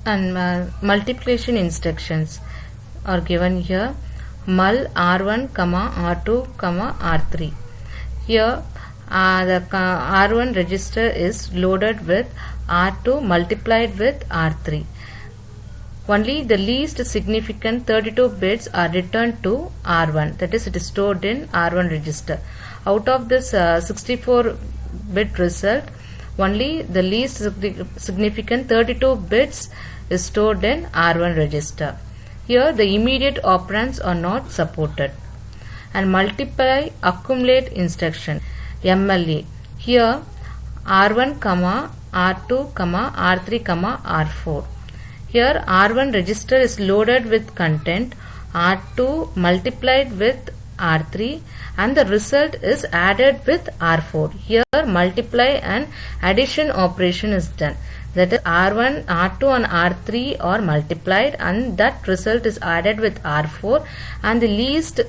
And multiplication instructions are given here. Mul R1, R2, R3. Here the R1 register is loaded with R2 multiplied with R3. Only the least significant 32 bits are returned to R1, that is, it is stored in R1 register. Out of this 64 bit result, only the least significant 32 bits is stored in R1 register. Here the immediate operands are not supported. And multiply accumulate instruction, MLA. Here R1, R2, R3, R4. Here R1 register is loaded with content R2 multiplied with R3 and the result is added with R4. Here multiply and addition operation is done. That is R1, R2 and R3 are multiplied and that result is added with R4 and the least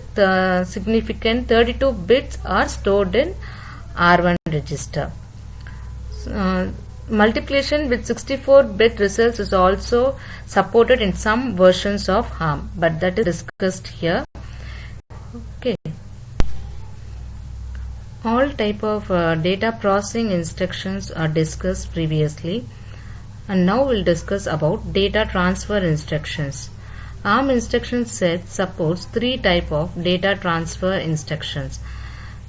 significant 32 bits are stored in R1 register. Multiplication with 64-bit results is also supported in some versions of ARM, but that is discussed here. Okay. All type of data processing instructions are discussed previously, and now we'll discuss about data transfer instructions. ARM instruction set supports three type of data transfer instructions: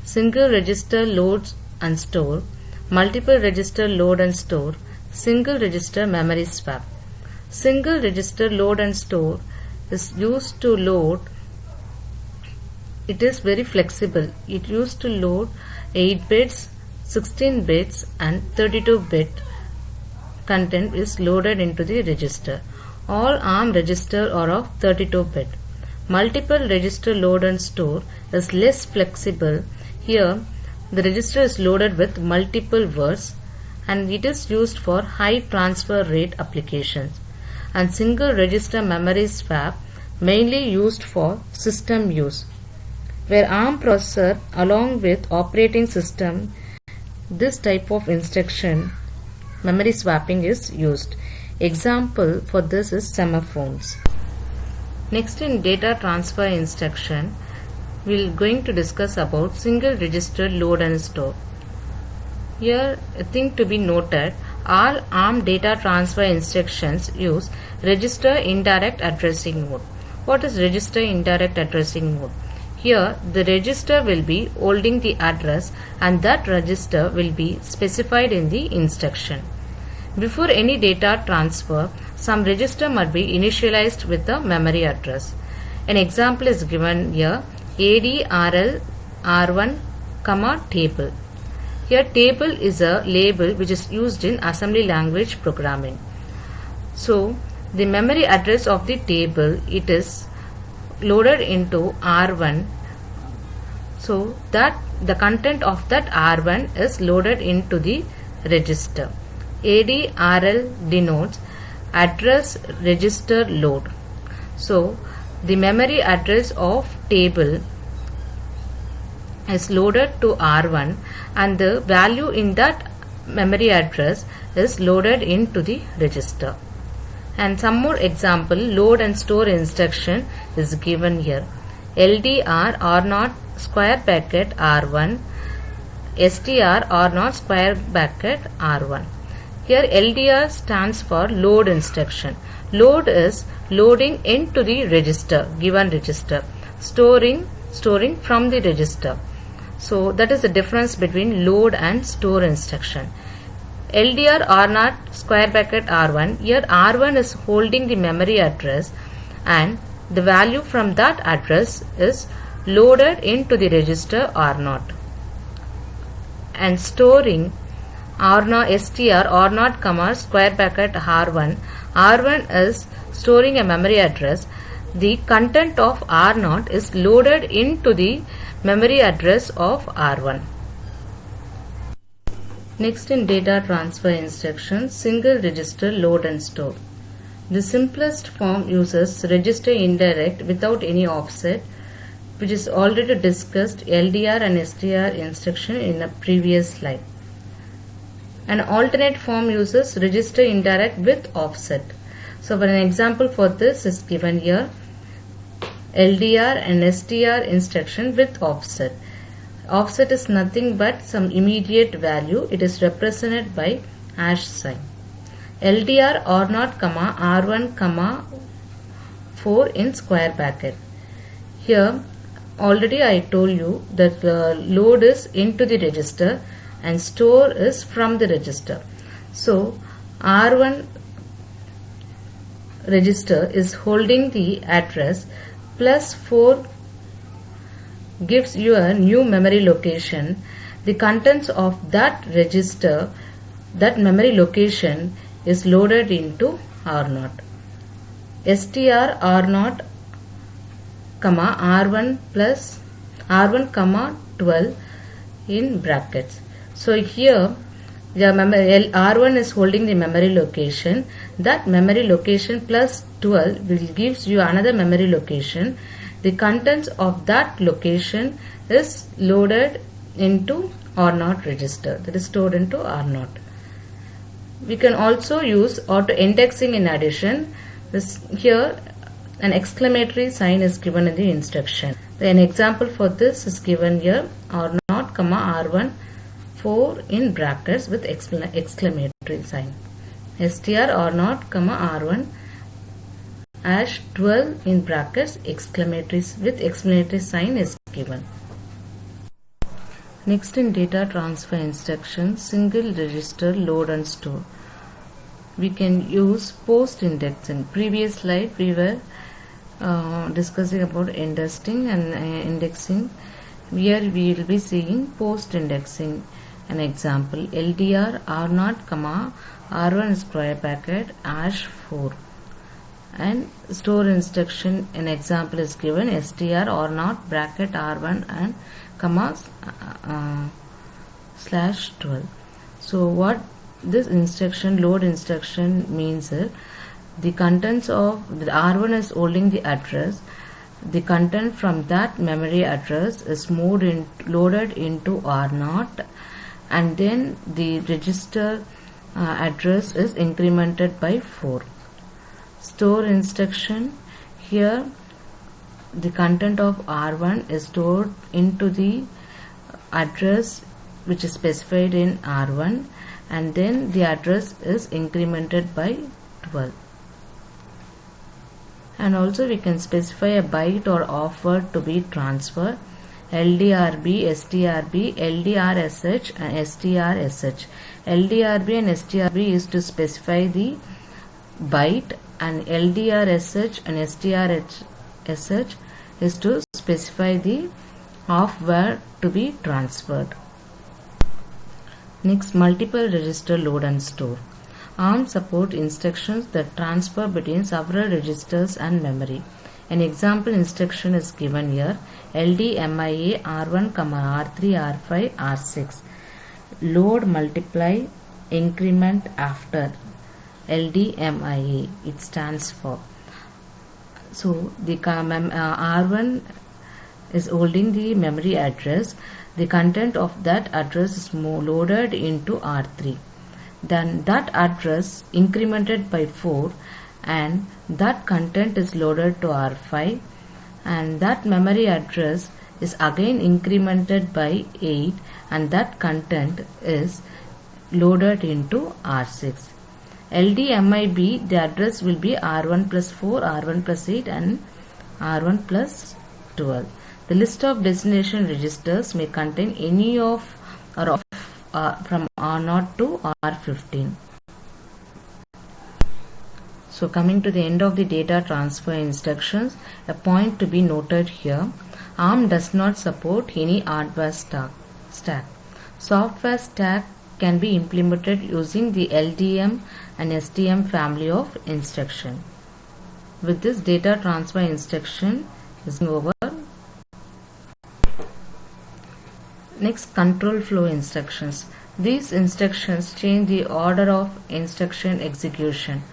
single register load and store, multiple register load and store, single register memory swap. Single register load and store is used to load. It is very flexible. It used to load 8 bits, 16 bits and 32 bit content is loaded into the register. All ARM register are of 32 bit. Multiple register load and store is less flexible. Here the register is loaded with multiple words and it is used for high transfer rate applications. And single register memory swap mainly used for system use. Where ARM processor along with operating system, this type of instruction memory swapping is used. Example for this is semaphones. Next, in data transfer instruction, we are going to discuss about single register load and store. Here a thing to be noted, all ARM data transfer instructions use register indirect addressing mode. What is register indirect addressing mode? Here the register will be holding the address and that register will be specified in the instruction. Before any data transfer, some register must be initialized with the memory address. An example is given here: ADRL R1, table. Here table is a label which is used in assembly language programming. So the memory address of the table, it is loaded into R1. So that the content of that R1 is loaded into the register. ADRL denotes address register load. So the memory address of table is loaded to R1 and the value in that memory address is loaded into the register. And some more example, load and store instruction is given here. LDR R0 square bracket R1, STR R0 square bracket R1. Here LDR stands for load instruction. Load is loading into the register, given register, storing from the register. So that is the difference between load and store instruction. LDR R0 square bracket R1, here R1 is holding the memory address and the value from that address is loaded into the register R0. And storing R0 STR R0, square bracket R1, R1 is storing a memory address. The content of R0 is loaded into the memory address of R1. Next, in data transfer instructions, single register load and store. The simplest form uses register indirect without any offset, which is already discussed LDR and STR instruction in a previous slide. An alternate form uses register indirect with offset. So for an example for this is given here, LDR and STR instruction with offset. Offset is nothing but some immediate value. It is represented by hash sign. LDR R0, R1, 4 in square bracket. Here already I told you that the load is into the register and store is from the register. So R1 register is holding the address plus 4 gives you a new memory location. The contents of that register, that memory location is loaded into R0. STR R0, R1 plus R1, 12 in brackets. So here the R1 is holding the memory location. That memory location plus 12 will gives you another memory location. The contents of that location is loaded into R0 register, that is stored into R0. We can also use auto indexing in addition. Here an exclamatory sign is given in the instruction. An example for this is given here, R0, R1, 4 in brackets with exclamatory sign. STR R0, R1, hash 12 in brackets with exclamatory sign is given. Next, in data transfer instructions, single register load and store. We can use post indexing. Previous slide we were discussing about indexing and indexing. Here we will be seeing post indexing. An example, LDR R0, R1 square bracket hash 4. And store instruction, an example is given, STR R0 bracket R1 and slash 12. So what this instruction, load instruction, means is the contents of the R1 is holding the address. The content from that memory address is loaded into R0, and then the register address is incremented by 4. Store instruction, here the content of R1 is stored into the address which is specified in R1, and then the address is incremented by 12. And also we can specify a byte or off word to be transferred. LDRB, STRB, LDRSH and STRSH. LDRB and STRB is to specify the byte, and LDRSH and STRSH is to specify the off word to be transferred. Next, multiple register load and store. ARM support instructions that transfer between several registers and memory. An example instruction is given here, LDMIA R1, R3, R5, R6. Load, multiply, increment after. LDMIA, it stands for. So the R1 is holding the memory address. The content of that address is loaded into R3. Then that address incremented by 4, and that content is loaded to R5, and that memory address is again incremented by 8, and that content is loaded into R6. LDMIB, the address will be R1 plus 4, R1 plus 8 and R1 plus 12. The list of destination registers may contain any of or from R0 to R15. So coming to the end of the data transfer instructions, a point to be noted here, ARM does not support any hardware stack. Software stack can be implemented using the LDM and STM family of instruction. With this, data transfer instruction is over. Next, control flow instructions. These instructions change the order of instruction execution.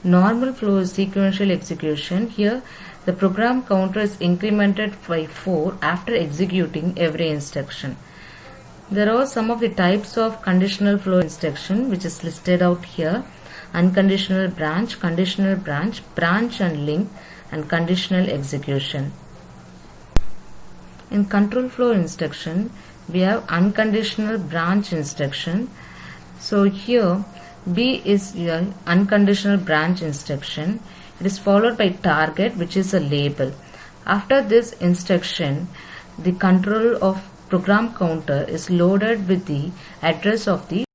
Normal flow is sequential execution. Here, the program counter is incremented by 4 after executing every instruction. There are some of the types of conditional flow instruction which is listed out here. unconditional branch, conditional branch, branch and link, and conditional execution. In control flow instruction, we have unconditional branch instruction. So here B is your unconditional branch instruction. It is followed by target, which is a label. After this instruction, the control of program counter is loaded with the address of the